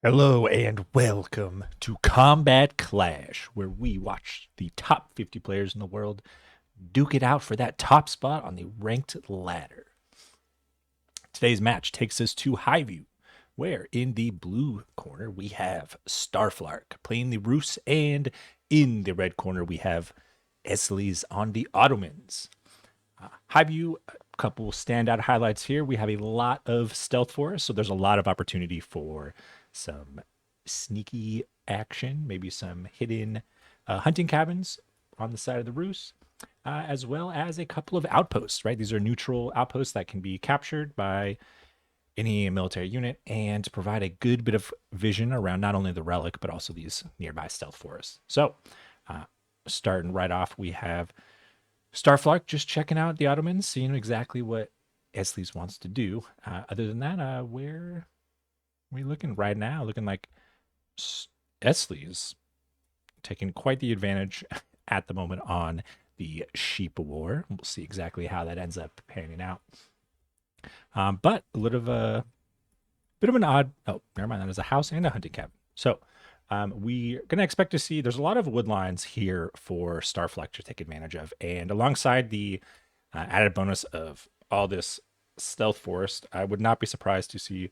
Hello and welcome to Combat Clash, where we watch the top 50 players in the world duke it out for that top spot on the ranked ladder. Today's match takes us to Highview, where in the blue corner we have Starflark playing the Rus, and in the red corner we have EsliZ on the Ottomans. Highview, a couple standout highlights here. We have a lot of stealth for us, so there's a lot of opportunity for some sneaky action, maybe some hidden hunting cabins on the side of the Rus, as well as a couple of outposts, right? These are neutral outposts that can be captured by any military unit and provide a good bit of vision around not only the relic, but also these nearby stealth forests. So, starting right off, we have Starflark just checking out the Ottomans, seeing exactly what EsliZ wants to do. Other than that, where are we looking right now? Looking like EsliZ taking quite the advantage at the moment on the sheep war. We'll see exactly how that ends up panning out. But a little of a bit of an odd. Oh, never mind. That is a house and a hunting cabin. So we're going to expect to see there's a lot of wood lines here for Starfleck to take advantage of. And alongside the added bonus of all this stealth forest, I would not be surprised to see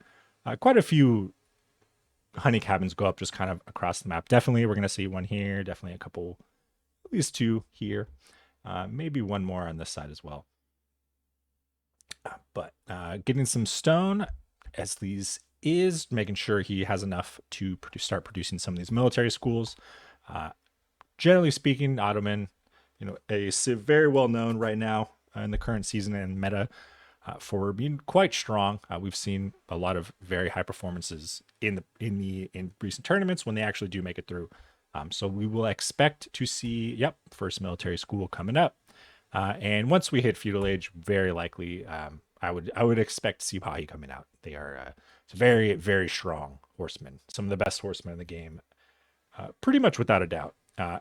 quite a few honey cabins go up just kind of across the map. Definitely, we're going to see one here. Definitely a couple, at least two here. Maybe one more on this side as well. But getting some stone, EsliZ is making sure he has enough to start producing some of these military schools. Generally speaking, Ottoman, very well known right now in the current season and meta for being quite strong. We've seen a lot of very high performances in recent tournaments when they actually do make it through. So we will expect to see, first military school coming up. And once we hit feudal age, very likely, I would expect to see Pahi coming out. They are very, very strong horsemen, some of the best horsemen in the game, pretty much without a doubt.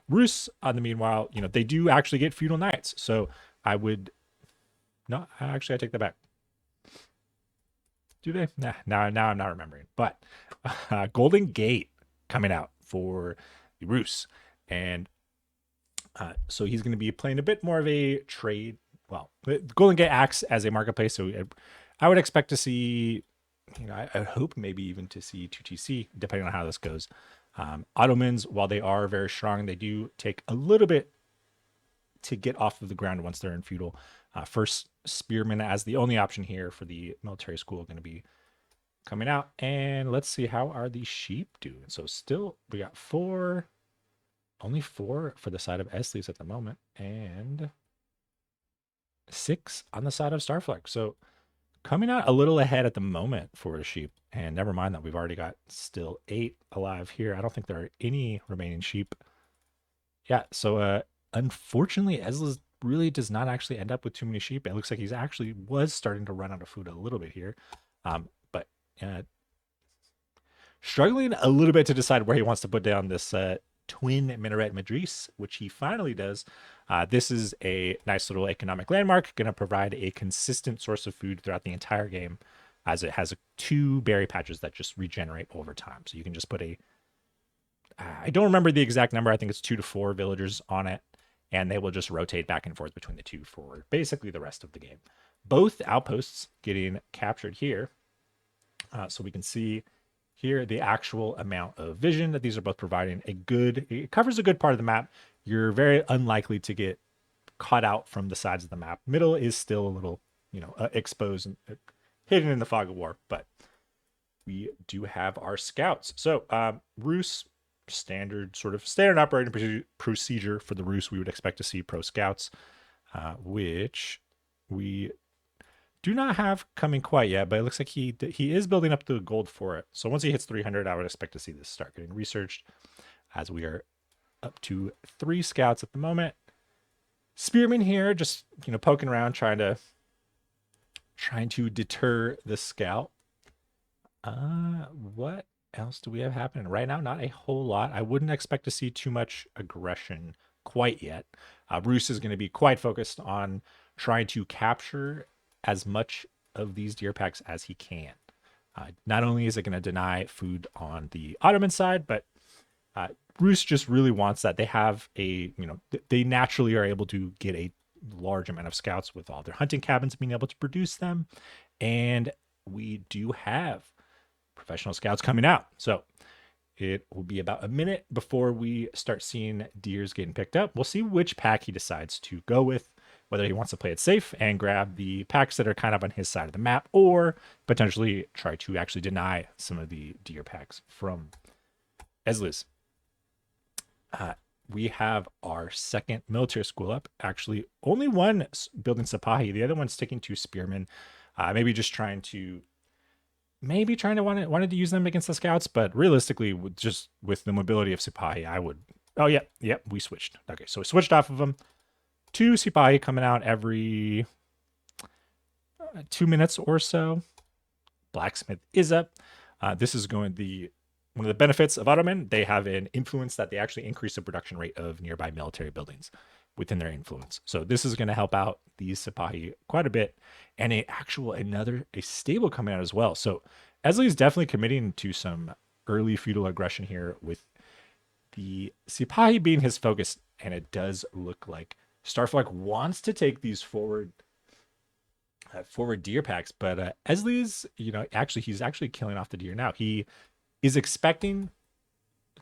Rus, on the meanwhile, they do actually get feudal knights. So I would no, actually I take that back. Do they? Nah, now I'm not remembering. But Golden Gate coming out for the Rus, and so he's going to be playing a bit more of a trade. Well, Golden Gate acts as a marketplace, so I would expect to see, I hope maybe even to see 2TC, depending on how this goes. Ottomans, while they are very strong, they do take a little bit to get off of the ground once they're in feudal. First, Spearman as the only option here for the military school going to be coming out. And let's see, how are the sheep doing? So still, we got only four for the side of EsliZ at the moment, and 6 on the side of Starflark. So coming out a little ahead at the moment for the sheep. And never mind that we've already got still 8 alive here. I don't think there are any remaining sheep. Yeah, so unfortunately, EsliZ really does not actually end up with too many sheep. It looks like he's actually was starting to run out of food a little bit here. But struggling a little bit to decide where he wants to put down this twin minaret Madris, which he finally does. This is a nice little economic landmark, going to provide a consistent source of food throughout the entire game, as it has 2 berry patches that just regenerate over time. So you can just put I don't remember the exact number. I think it's 2 to 4 villagers on it, and they will just rotate back and forth between the 2 for basically the rest of the game. Both outposts getting captured here. So we can see here the actual amount of vision that these are both providing. It covers a good part of the map. You're very unlikely to get caught out from the sides of the map. Middle is still a little, exposed and hidden in the fog of war, but we do have our scouts. So Rus, standard operating procedure for the Rus. We would expect to see pro scouts, which we do not have coming quite yet, but it looks like he is building up the gold for it. So once he hits 300, I would expect to see this start getting researched, as we are up to 3 scouts at the moment. Spearman here, just poking around, trying to deter the scout. What else do we have happening right now? Not a whole lot. I wouldn't expect to see too much aggression quite yet. Bruce is going to be quite focused on trying to capture as much of these deer packs as he can. Not only is it going to deny food on the Ottoman side, but Rus just really wants that. They have they naturally are able to get a large amount of scouts with all their hunting cabins being able to produce them. And we do have professional scouts coming out. So it will be about a minute before we start seeing deers getting picked up. We'll see which pack he decides to go with, whether he wants to play it safe and grab the packs that are kind of on his side of the map, or potentially try to actually deny some of the deer packs from EsliZ. We have our second military school up. Actually, only one building Sipahi. The other one's sticking to spearmen. Maybe just trying to wanted to use them against the scouts, but realistically, with the mobility of Sipahi, I would. Oh yeah, we switched. Okay, so we switched off of them. 2 Sipahi coming out every 2 minutes or so. Blacksmith is up. This is going one of the benefits of Ottoman. They have an influence that they actually increase the production rate of nearby military buildings within their influence. So this is going to help out these Sipahi quite a bit, and a stable coming out as well. So EsliZ is definitely committing to some early feudal aggression here, with the Sipahi being his focus, and it does look like Starflark wants to take these forward deer packs, but EsliZ, he's actually killing off the deer now. He is expecting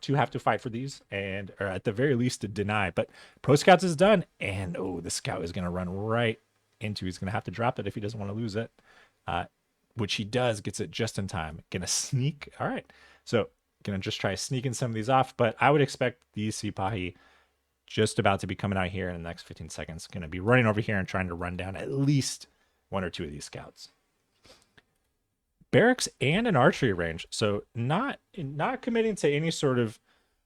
to have to fight for these, or at the very least to deny. But Pro Scouts is done, and the scout is going to run right into. He's going to have to drop it if he doesn't want to lose it, which he does. Gets it just in time. Going to sneak. All right, so going to just try sneaking some of these off. But I would expect these Sipahi just about to be coming out here in the next 15 seconds. Going to be running over here and trying to run down at least 1 or 2 of these scouts. Barracks and an archery range, so not committing to any sort of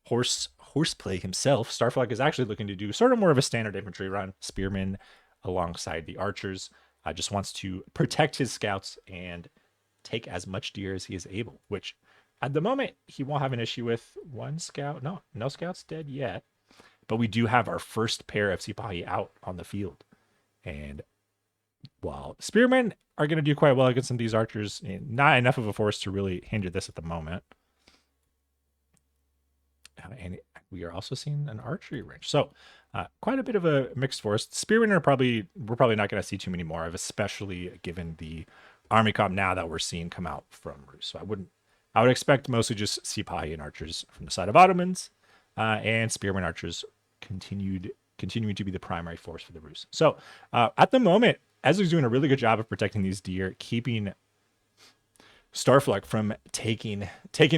horseplay himself. Starflark is actually looking to do sort of more of a standard infantry run, spearmen alongside the archers. Just wants to protect his scouts and take as much deer as he is able, which at the moment he won't have an issue with. 1 scout, no scouts dead yet, but we do have our first pair of Sipahi out on the field. And while spearmen are going to do quite well against some of these archers, not enough of a force to really hinder this at the moment. And we are also seeing an archery range. So quite a bit of a mixed force. Spearmen we're probably not going to see too many more of, especially given the army comp now that we're seeing come out from Rus. So I would expect mostly just Sipahi and archers from the side of Ottomans, and spearmen archers continuing to be the primary force for the Rus. So at the moment, EsliZ's doing a really good job of protecting these deer, keeping Starflark from taking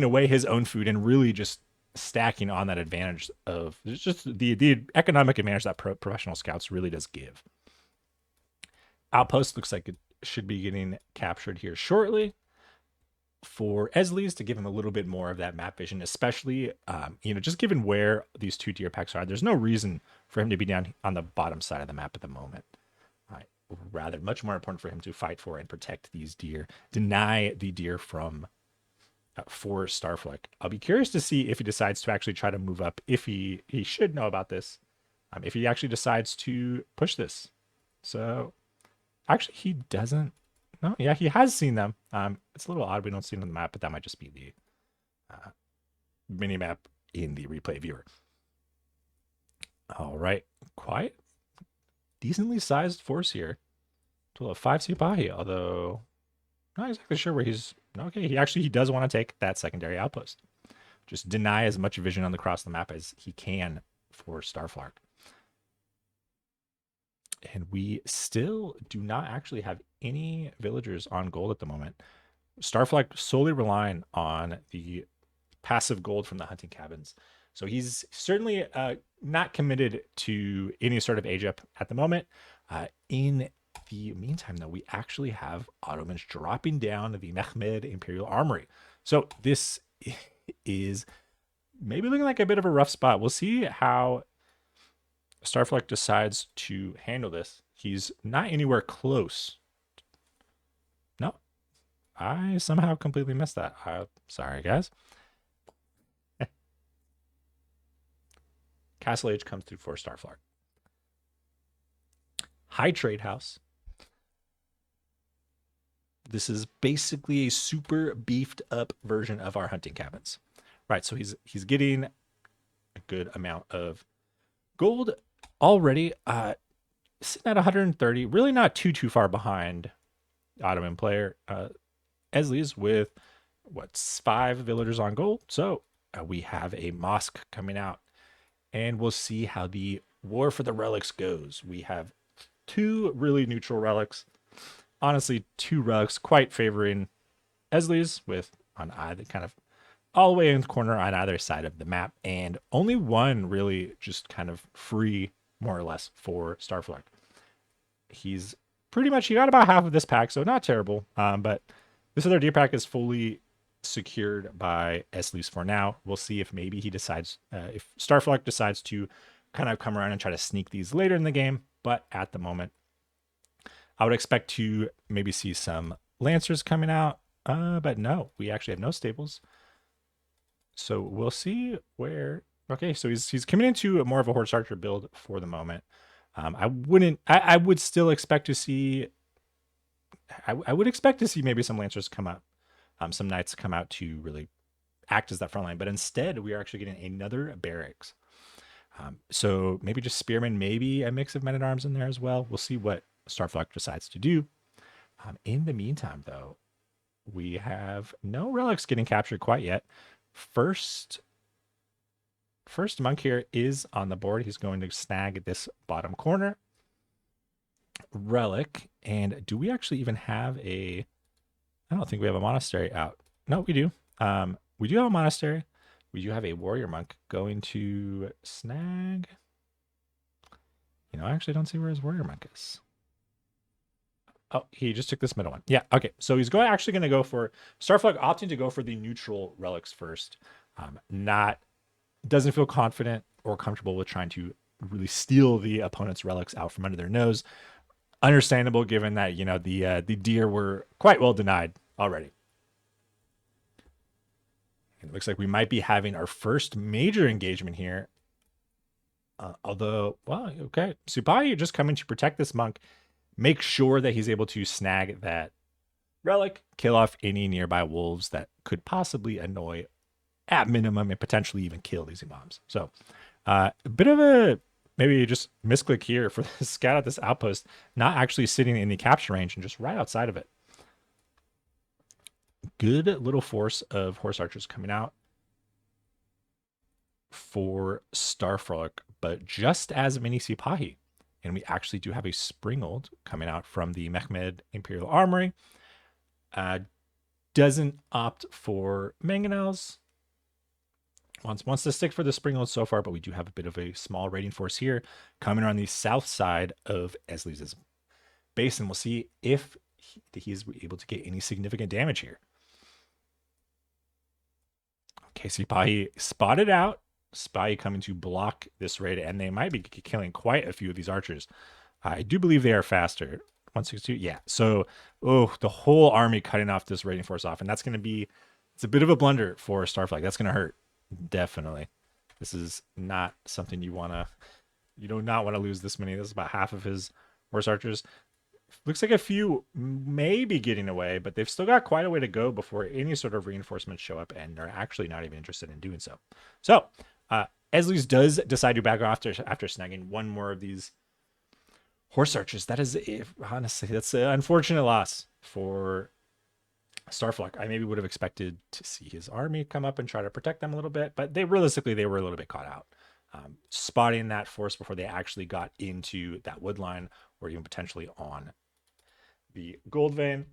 away his own food, and really just stacking on that advantage of just the economic advantage that professional scouts really does give. Outpost looks like it should be getting captured here shortly for EsliZ to give him a little bit more of that map vision, especially just given where these 2 deer packs are. There's no reason for him to be down on the bottom side of the map at the moment. Rather, much more important for him to fight for and protect these deer, deny the deer from for Starflark. I'll be curious to see if he decides to actually try to move up, if he should know about this, if he actually decides to push this. So actually he doesn't. No, yeah, he has seen them. It's a little odd we don't see them on the map, but that might just be the mini map in the replay viewer. All right, quite decently sized force here. Total of 5 Sipahi, although not exactly sure where he's. Okay, he does want to take that secondary outpost. Just deny as much vision on the cross the map as he can for Starflark. And we still do not actually have any villagers on gold at the moment. Starflark solely relying on the passive gold from the hunting cabins. So he's certainly not committed to any sort of age up at the moment. In the meantime, though, we actually have Ottomans dropping down the Mehmed Imperial Armory. So this is maybe looking like a bit of a rough spot. We'll see how Starflark decides to handle this. He's not anywhere close. No, I somehow completely missed that. Sorry, guys. Castle Age comes through for Starflark. High Trade House. This is basically a super beefed up version of our hunting cabins. Right, so he's getting a good amount of gold already. Sitting at 130, really not too far behind Ottoman player EsliZ with what's 5 villagers on gold. So we have a mosque coming out, and we'll see how the war for the relics goes. We have 2 really neutral relics. Honestly, 2 relics quite favoring EsliZ with on either kind of all the way in the corner on either side of the map, and only one really just kind of free, more or less, for Starflark. He's pretty much, he got about half of this pack, so not terrible. But this other deer pack is fully secured by EsliZ for now. We'll see if maybe he decides, if Starflark decides to kind of come around and try to sneak these later in the game. But at the moment, I would expect to maybe see some Lancers coming out. But no, we actually have no stables. So we'll see where. Okay, so he's coming into more of a horse archer build for the moment. I would still expect to see. I would expect to see maybe some Lancers come up, some Knights come out to really act as that front line. But instead, we are actually getting another barracks. So maybe just Spearmen, maybe a mix of men at arms in there as well. We'll see what Starflark decides to do. In the meantime, though, we have no relics getting captured quite yet. First monk here is on the board. He's going to snag this bottom corner relic. And do we actually even have a, I don't think we have a monastery out. No, we do. We do have a monastery. We do have a warrior monk going to snag. I actually don't see where his warrior monk is. Oh, he just took this middle one. Yeah, okay. So he's actually going to go for Starflark, opting to go for the neutral relics first. Doesn't feel confident or comfortable with trying to really steal the opponent's relics out from under their nose. Understandable, given that the deer were quite well denied already. It looks like we might be having our first major engagement here. Although, well, okay, Supai just coming to protect this monk. Make sure that he's able to snag that relic, kill off any nearby wolves that could possibly annoy, at minimum, and potentially even kill these imams. So a bit of a maybe just misclick here for the scout at this outpost, not actually sitting in the capture range and just right outside of it. Good little force of horse archers coming out for Starflark, but just as many Sipahi. And we actually do have a Springald coming out from the Mehmed Imperial Armory. Doesn't opt for mangonels. Wants to stick for the Springald so far, but we do have a bit of a small raiding force here coming on the south side of EsliZ's base, and we'll see if he's able to get any significant damage here. Okay, Sipahi spotted out. Spy coming to block this raid, and they might be killing quite a few of these archers. I do believe they are faster. 162, yeah. So, the whole army cutting off this raiding force off, and that's going to be, it's a bit of a blunder for Starflark. That's going to hurt, definitely. This is not something you do not want to lose this many. This is about half of his horse archers. Looks like a few may be getting away, but they've still got quite a way to go before any sort of reinforcements show up, and they're actually not even interested in doing so. So, EsliZ does decide to back off after snagging one more of these horse archers. That is, honestly, that's an unfortunate loss for Starflark. I maybe would have expected to see his army come up and try to protect them a little bit, but they were a little bit caught out. Spotting that force before they actually got into that wood line or even potentially on the gold vein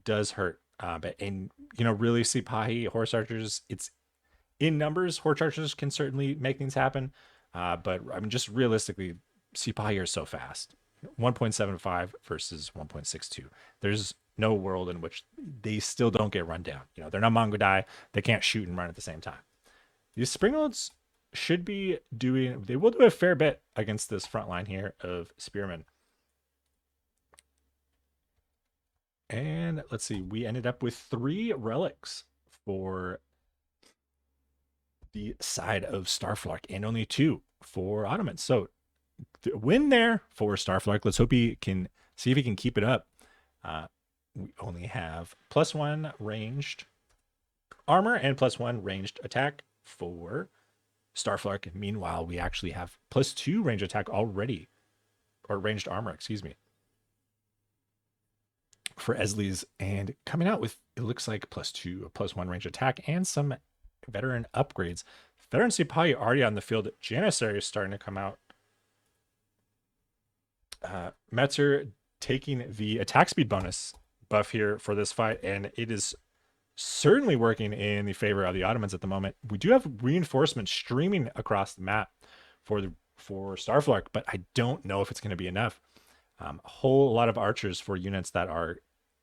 does hurt. Really, Sipahi horse archers, it's in numbers, horse archers can certainly make things happen. But I mean, just realistically, Sipahi are so fast. 1.75 versus 1.62. There's no world in which they still don't get run down. They're not Mongodai. They can't shoot and run at the same time. These Springalds should be they will do a fair bit against this front line here of Spearmen. And let's see, we ended up with 3 relics for the side of Starflark and only 2 for Ottomans. So win there for Starflark. Let's hope he can see if he can keep it up. we only have +1 ranged armor and +1 ranged attack for Starflark. Meanwhile, we actually have +2 range attack already, or ranged armor, excuse me, for EsliZ, and coming out with, it looks like +2, a +1 range attack, and some veteran upgrades. Veteran Sipahi already on the field. Janissary is starting to come out. Metzer taking the attack speed bonus buff here for this fight, and it is certainly working in the favor of the Ottomans at the moment. We do have reinforcements streaming across the map for Starflark, but I don't know if it's going to be enough. A whole lot of archers for units that are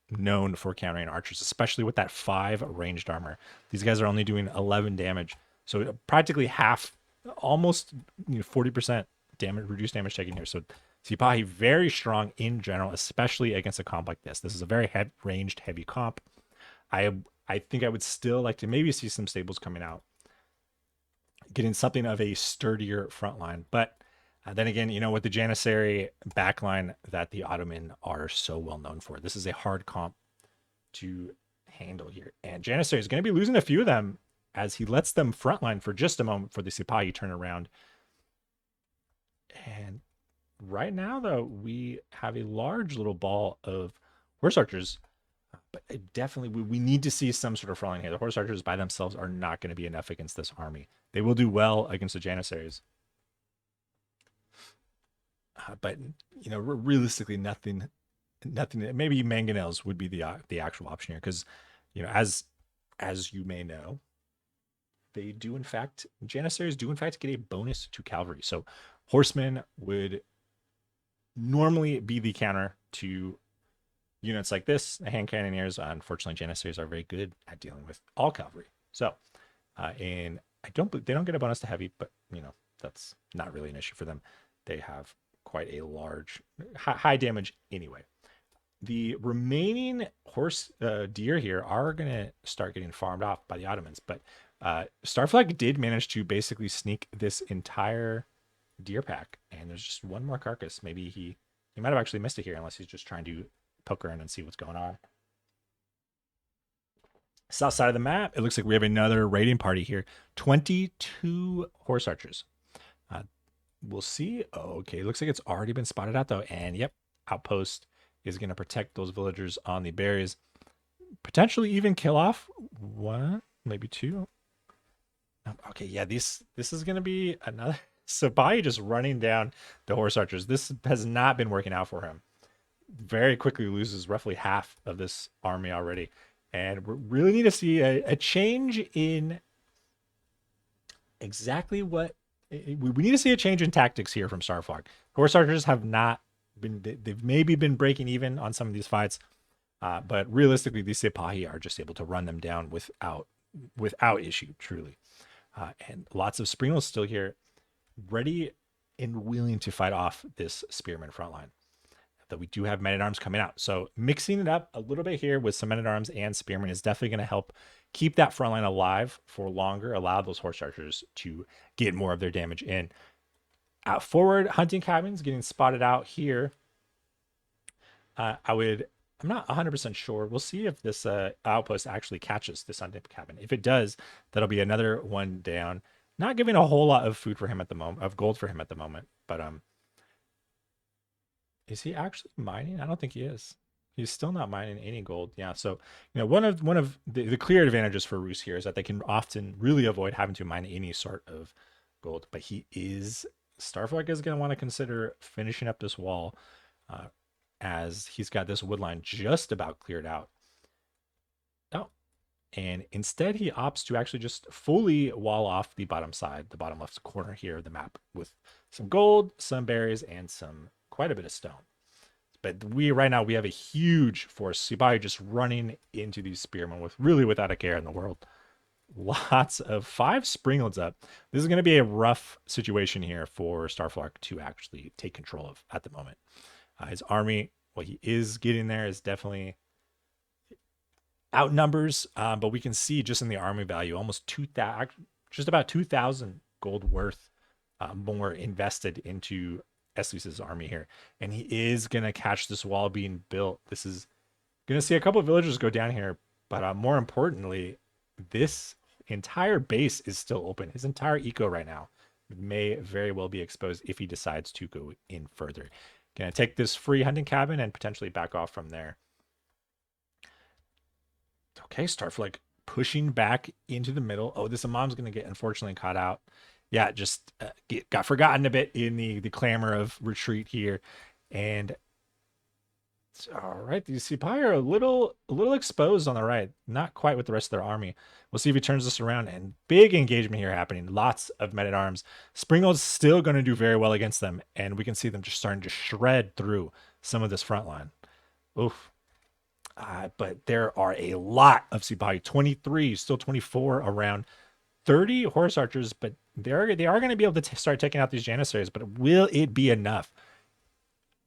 known for countering archers, especially with that 5 ranged armor. These guys are only doing 11 damage, so practically half, almost 40% damage, reduced damage taken here. So Sipahi very strong in general, especially against a comp like this. This is a very ranged heavy comp. I think I would still like to maybe see some stables coming out, getting something of a sturdier front line. But then again, with the Janissary backline that the Ottoman are so well known for, this is a hard comp to handle here. And Janissary is going to be losing a few of them as he lets them frontline for just a moment for the Sipahi turn around. And right now, though, we have a large little ball of horse archers. But definitely, we need to see some sort of frontline here. The horse archers by themselves are not going to be enough against this army. They will do well against the Janissaries. But realistically, nothing. Maybe mangonels would be the actual option here, because as you may know, they do in fact, Janissaries do in fact get a bonus to cavalry. So horsemen would normally be the counter to units like this. Hand cannoneers, unfortunately, Janissaries are very good at dealing with all cavalry. So, and they don't get a bonus to heavy, but that's not really an issue for them. They have quite a large, high damage anyway. The remaining deer here are going to start getting farmed off by the Ottomans, but Starflark did manage to basically sneak this entire deer pack, and there's just one more carcass. Maybe he might have actually missed it here, unless he's just trying to poke around and see what's going on. South side of the map, it looks like we have another raiding party here. 22 horse archers. We'll see. Oh, okay, looks like it's already been spotted out though, and yep, outpost is going to protect those villagers on the berries. Potentially even kill off one, maybe two. Okay, yeah, this is going to be another. Sipahi just running down the horse archers. This has not been working out for him. Very quickly loses roughly half of this army already. And we really need to see a change in exactly what... We need to see a change in tactics here from Starflark. Horse archers have not been... They've maybe been breaking even on some of these fights. But realistically, these Sipahi are just able to run them down without issue, truly. And lots of Springles still here, ready and willing to fight off this Spearman frontline. That we do have men-at-arms coming out. So mixing it up a little bit here with some men-at-arms and Spearman is definitely going to help keep that front line alive for longer, allow those horse archers to get more of their damage in. Out forward, hunting cabins getting spotted out here. I'm not 100% sure. We'll see if this outpost actually catches this hunting cabin. If it does, that'll be another one down. Not giving a whole lot of food for him at the moment, of gold for him at the moment, but is he actually mining? I don't think he is. He's still not mining any gold. Yeah, so one of the clear advantages for Rus here is that they can often really avoid having to mine any sort of gold. But Starflark is going to want to consider finishing up this wall as he's got this wood line just about cleared out. Oh, and instead he opts to actually just fully wall off the bottom side, the bottom left corner here of the map, with some gold, some berries, and quite a bit of stone. But right now we have a huge force. Sipahi just running into these spearmen without a care in the world. Lots of 5 Springleds up. This is going to be a rough situation here for Starflark to actually take control of at the moment. His army, what he is getting there is definitely outnumbers, but we can see just in the army value, almost 2,000, just about 2,000 gold worth more invested into EsliZ's army here, and he is gonna catch this wall being built. This is Gonna see a couple of villagers go down here, but more importantly, this entire base is still open. His entire eco right now may very well be exposed if he decides to go in further. Gonna take this free hunting cabin and potentially back off from there. Okay, Starflark pushing back into the middle. Oh, this Imam's gonna get unfortunately caught out. Yeah, just got forgotten a bit in the clamor of retreat here, and all right, the Sipai are a little exposed on the right, not quite with the rest of their army. We'll see if he turns this around, and big engagement here happening. Lots of men at arms. Springald's still going to do very well against them, and we can see them just starting to shred through some of this front line. Oof. But there are a lot of Sipai. 23, still 24 around. 30 horse archers, but they are going to be able to start taking out these Janissaries, but will it be enough?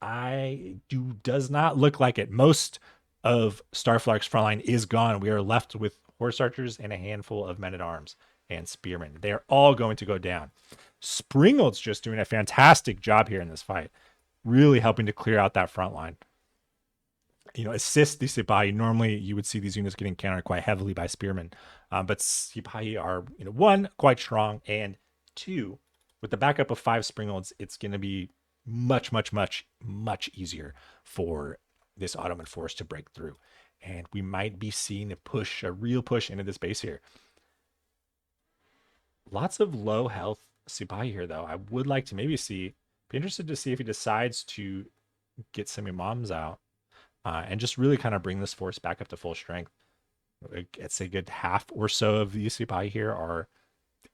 Does not look like it. Most of Starflark's frontline is gone. We are left with horse archers and a handful of men at arms and spearmen. They're all going to go down. Springald's just doing a fantastic job here in this fight, really helping to clear out that front line. Assist the Sipahi. Normally, you would see these units getting countered quite heavily by spearmen, but Sipahi are, one, quite strong, and two, with the backup of 5 Springalds, it's going to be much, much, much, much easier for this Ottoman force to break through. And we might be seeing a real push into this base here. Lots of low health Sipahi here, though. I would like to be interested to see if he decides to get some Imams out and just really kind of bring this force back up to full strength. It's a good half or so of the Sipahi here are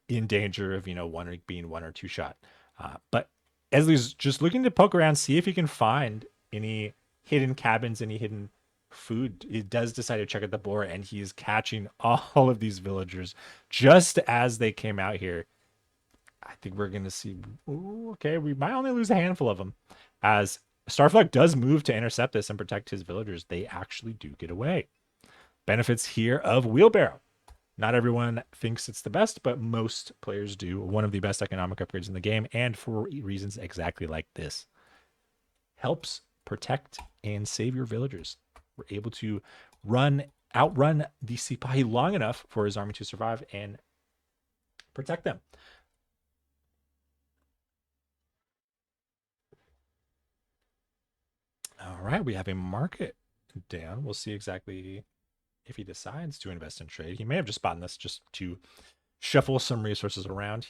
in danger of, being 1 or 2 shot. But EsliZ's just looking to poke around, see if he can find any hidden cabins, any hidden food. He does decide to check at the boar, and he's catching all of these villagers just as they came out here. I think we're going to see, okay, we might only lose a handful of them. As Starflark does move to intercept this and protect his villagers, they actually do get away. Benefits here of Wheelbarrow. Not everyone thinks it's the best, but most players do. One of the best economic upgrades in the game, and for reasons exactly like this. Helps protect and save your villagers. We're able to outrun the Sipahi long enough for his army to survive and protect them. All right, we have a market down. We'll see exactly if he decides to invest in trade. He may have just bought this just to shuffle some resources around.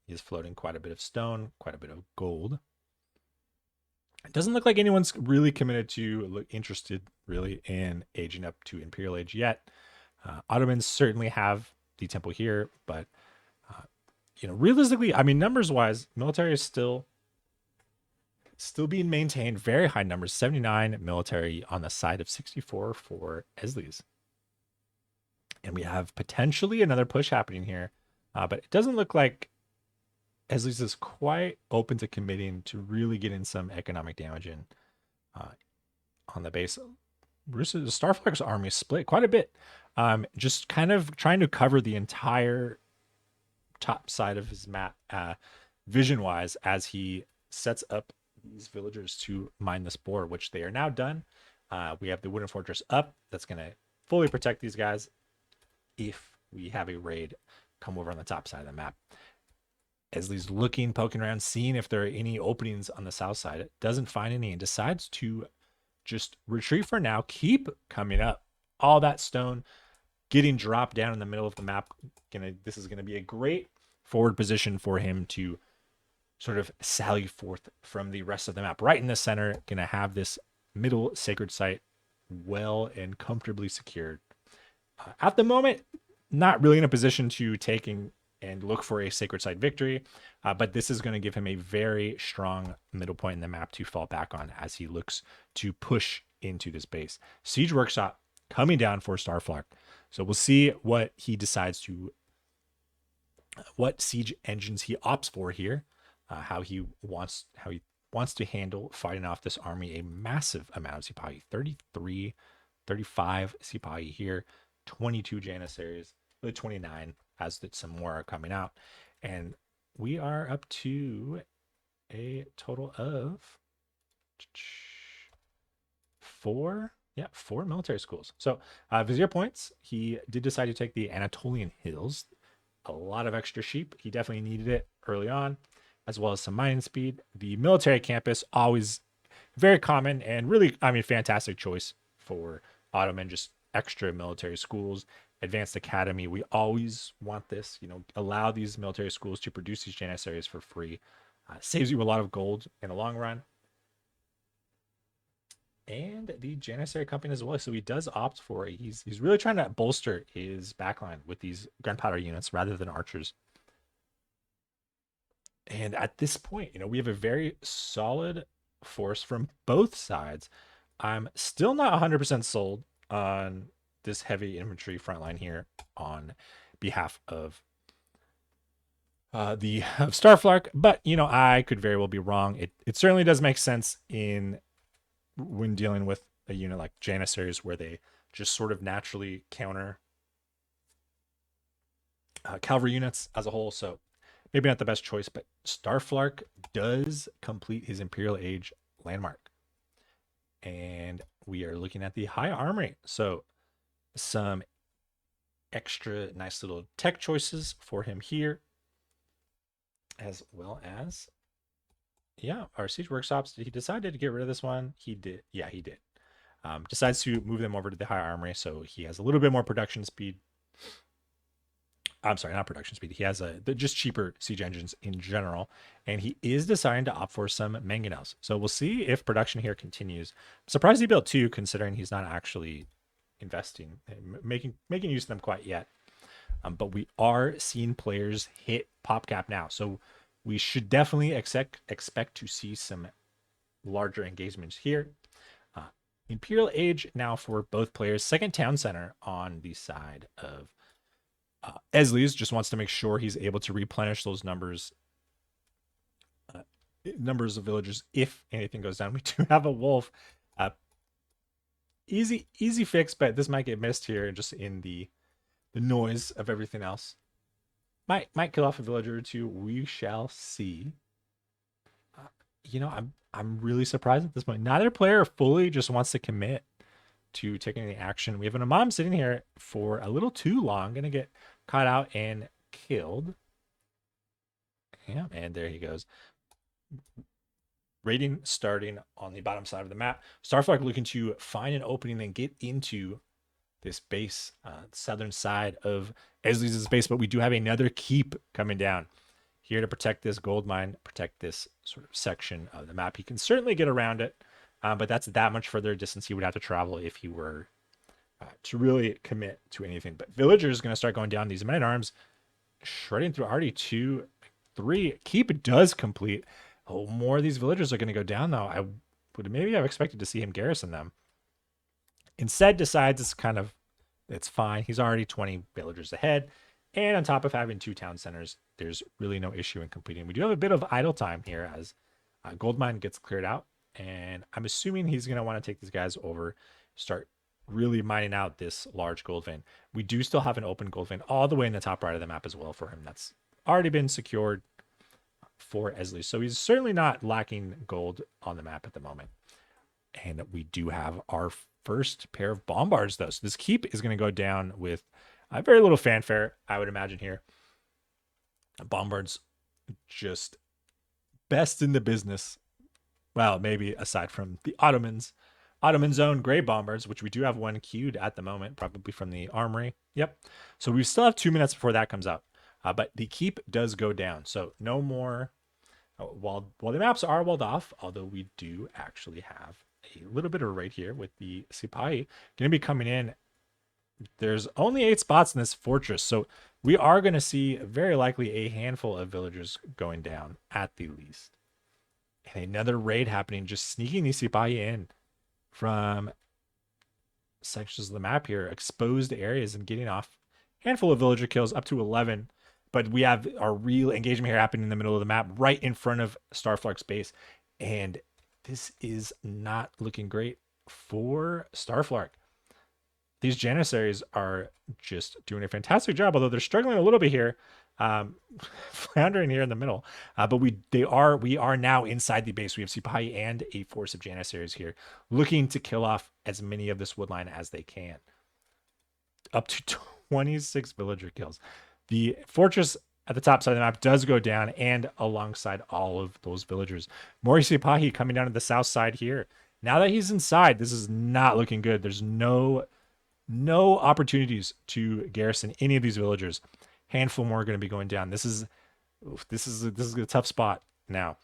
He's floating quite a bit of stone, quite a bit of gold. It doesn't look like anyone's really committed to interested really in aging up to Imperial Age yet. Ottomans certainly have the temple here, but realistically, numbers wise, military is still being maintained. Very high numbers, 79 military on the side of 64 for EsliZ. And we have potentially another push happening here, but it doesn't look like EsliZ is quite open to committing to really getting some economic damage in on the base. Starflark's army split quite a bit, just kind of trying to cover the entire top side of his map vision-wise as he sets up these villagers to mine this boar, which they are now done. We have the wooden fortress up that's going to fully protect these guys if we have a raid come over on the top side of the map. EsliZ's looking, poking around, seeing if there are any openings on the south side. It doesn't find any and decides to just retreat for now, keep coming up. All that stone getting dropped down in the middle of the map. This is going to be a great forward position for him to sort of sally forth from the rest of the map. Right in the center, going to have this middle sacred site well and comfortably secured. At the moment, not really in a position to take and look for a sacred site victory, but this is going to give him a very strong middle point in the map to fall back on as he looks to push into this base. Siege Workshop coming down for Starflark. So we'll see what siege engines he opts for here, how he wants to handle fighting off this army. A massive amount of Sipahi, 33, 35 Sipahi here, 22 Janissaries, really 29 as that some more are coming out. And we are up to a total of 4 Yeah, 4 military schools. So Vizier points, he did decide to take the Anatolian Hills. A lot of extra sheep. He definitely needed it early on, as well as some mining speed. The military campus, always very common and really, I mean, fantastic choice for Ottoman, just extra military schools, advanced academy. We always want this, allow these military schools to produce these janissaries for free. Saves you a lot of gold in the long run. And the Janissary company as well. So he does opt for it. He's really trying to bolster his backline with these gunpowder units rather than archers. And at this point, we have a very solid force from both sides. I'm still not 100% sold on this heavy infantry front line here on behalf of the Starflark, but I could very well be wrong. It certainly does make sense in when dealing with a unit like Janissaries, where they just sort of naturally counter cavalry units as a whole. So maybe not the best choice, but Starflark does complete his Imperial Age landmark. And we are looking at the high armory. So some extra nice little tech choices for him here, as well as, yeah, our siege workshops. He decided to get rid of this one. He did. Yeah, he did. Decides to move them over to the high armory, so he has a little bit more production speed. I'm sorry, not production speed. He has just cheaper siege engines in general, and he is deciding to opt for some mangonels. So we'll see if production here continues. I'm surprised he built 2, considering he's not actually investing, making use of them quite yet. But we are seeing players hit pop cap now, so we should definitely expect to see some larger engagements here. Imperial Age now for both players. Second town center on the side of EsliZ. Just wants to make sure he's able to replenish those numbers of villagers if anything goes down. We do have a wolf. Easy fix, but this might get missed here just in the noise of everything else. Might kill off a villager or two. We shall see. I'm really surprised at this point. Neither player fully just wants to commit to taking any action. We have an Imam sitting here for a little too long, gonna get caught out and killed. Yeah, and there he goes. Raiding starting on the bottom side of the map. Starflark looking to find an opening and get into this base, southern side of EsliZ's base, but we do have another keep coming down here to protect this gold mine, protect this sort of section of the map. He can certainly get around it, but that's that much further distance he would have to travel if he were to really commit to anything. But villagers going to start going down. These men-at-arms shredding through already 2, 3. Keep does complete. Oh, more of these villagers are going to go down, though. I would maybe have expected to see him garrison them. Instead, decides it's fine. He's already 20 villagers ahead. And on top of having 2 town centers, there's really no issue in completing. We do have a bit of idle time here as gold mine gets cleared out. And I'm assuming he's going to want to take these guys over, start really mining out this large gold vein. We do still have an open gold vein all the way in the top right of the map as well for him. That's already been secured for EsliZ. So he's certainly not lacking gold on the map at the moment. And we do have our first pair of bombards, though. So this keep is going to go down with very little fanfare, I would imagine here. Bombards just best in the business. Well, maybe aside from the Ottomans. Ottoman's own gray bombards, which we do have one queued at the moment, probably from the armory. Yep. So we still have 2 minutes before that comes out. But the keep does go down. So no more. While the maps are walled off, although we do actually have a little bit of a raid here with the Sipahi going to be coming in. There's only 8 spots in this fortress, so we are going to see very likely a handful of villagers going down at the least. And another raid happening, just sneaking these Sipahi in from sections of the map here, exposed areas, and getting off a handful of villager kills, up to 11. But we have our real engagement here happening in the middle of the map, right in front of Starflark's base. And this is not looking great for Starflark. These Janissaries are just doing a fantastic job, although they're struggling a little bit here. um, floundering here in the middle. But we are now inside the base. We have Sipahi and a force of Janissaries here, looking to kill off as many of this wood line as they can. Up to 26 villager kills. The fortress at the top side of the map does go down, and alongside all of those villagers. Mori Sipahi coming down to the south side here. Now that he's inside, this is not looking good. There's no opportunities to garrison any of these villagers. Handful more are going to be going down. This is a tough spot now.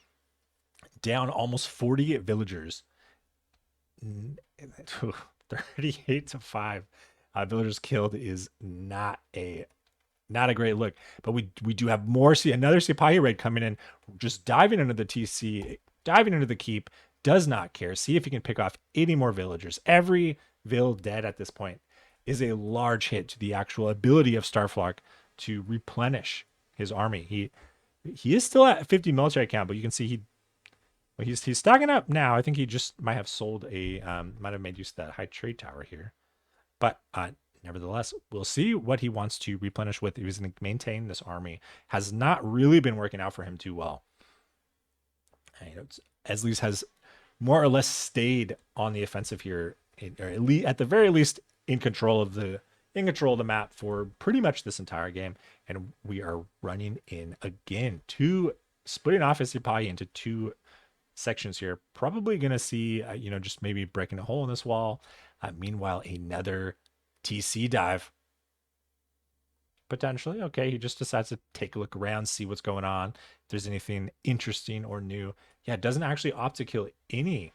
Down almost 40 villagers. 38 to 5 villagers killed is not a great look. But we do have more. See, another Sipahi raid coming in, just diving into the TC, diving into the keep. Does not care. See if he can pick off 80 more villagers. Every vill dead at this point is a large hit to the actual ability of Starflark to replenish his army. He is still at 50 military count, but you can see he's stacking up now. I think he just might have sold might have made use of that high trade tower here. But nevertheless, we'll see what he wants to replenish with. He's going to maintain this army. Has not really been working out for him too well. And, EsliZ has more or less stayed on the offensive here, or at the very least in control of the map for pretty much this entire game. And we are running in again, splitting off his Sipahi into two sections here. Probably going to see, just maybe breaking a hole in this wall. Meanwhile, another TC dive. Potentially. Okay, he just decides to take a look around, see what's going on, if there's anything interesting or new. Yeah, it doesn't actually opt to kill any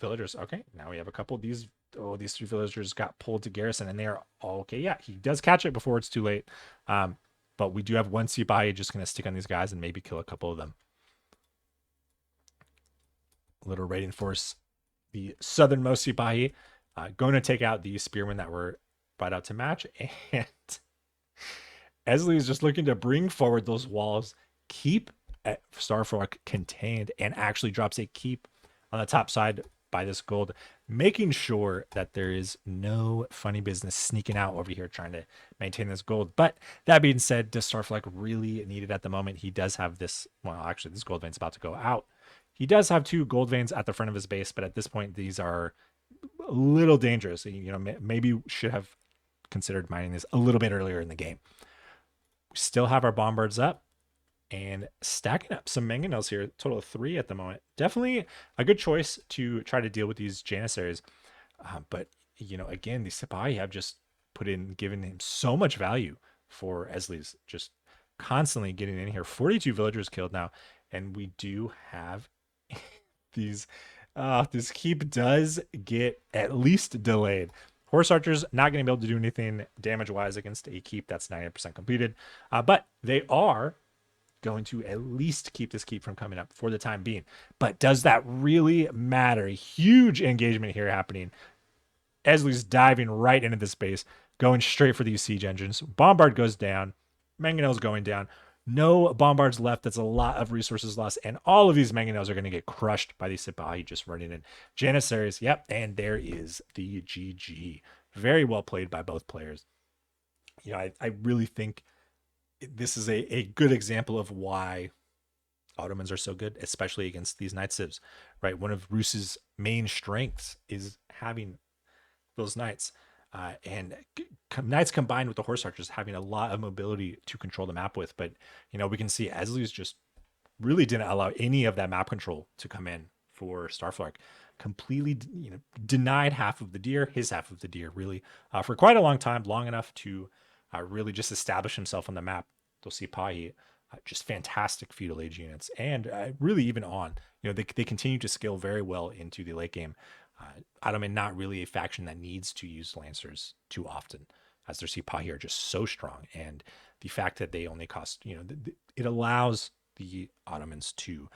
villagers. Okay, now we have a couple of these. Oh, these three villagers got pulled to garrison, and they are all okay. Yeah, he does catch it before it's too late. But we do have one Sipahi just going to stick on these guys and maybe kill a couple of them. Little raiding force, the southernmost Sipahi, going to take out the spearmen that were brought out to match. And EsliZ is just looking to bring forward those walls, keep Starflark contained, and actually drops a keep on the top side by this gold, making sure that there is no funny business sneaking out over here trying to maintain this gold. But that being said, does Starflark really need it at the moment? He does have this. Well, actually, this gold vein's about to go out. He does have two gold veins at the front of his base, but at this point, these are a little dangerous. Maybe should have considered mining this a little bit earlier in the game. We still have our bombards up and stacking up some mangonels here, total of 3 at the moment. Definitely a good choice to try to deal with these Janissaries. But, again, these Sipahi have just given him so much value for EsliZ, just constantly getting in here. 42 villagers killed now, and we do have these. This keep does get at least delayed. Horse archers not going to be able to do anything damage-wise against a keep that's 90% completed, but they are going to at least keep this keep from coming up for the time being. But does that really matter? Huge engagement here happening. EsliZ's diving right into this base, going straight for these siege engines. Bombard goes down. Mangonel's going down. No bombards left. That's a lot of resources lost. And all of these mangonels are going to get crushed by these Sipahi just running in. Janissaries, yep. And there is the GG. Very well played by both players. I really think this is a good example of why Ottomans are so good, especially against these Night Civs, right? One of Rus's main strengths is having those knights. And knights combined with the horse archers having a lot of mobility to control the map with. But, we can see EsliZ just really didn't allow any of that map control to come in for Starflark. Completely, denied half of the deer, his half of the deer, really, for quite a long time, long enough to really just establish himself on the map. They'll see Sipahi, just fantastic feudal age units. And really even on, they continue to scale very well into the late game. Ottoman not really a faction that needs to use Lancers too often, as their Sipahi are just so strong. And the fact that they only cost, it allows the Ottomans to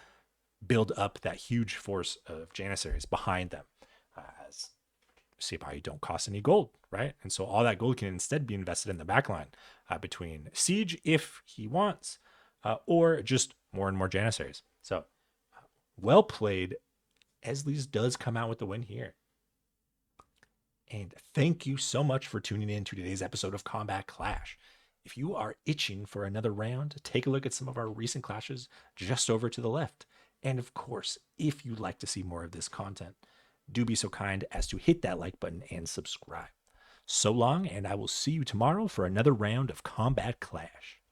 build up that huge force of Janissaries behind them, as Sipahi don't cost any gold, right? And so all that gold can instead be invested in the backline between siege if he wants, or just more and more Janissaries. So well played. EsliZ does come out with the win here. And thank you so much for tuning in to today's episode of Combat Clash. If you are itching for another round, take a look at some of our recent clashes just over to the left. And of course, if you'd like to see more of this content, do be so kind as to hit that like button and subscribe. So long, and I will see you tomorrow for another round of Combat Clash.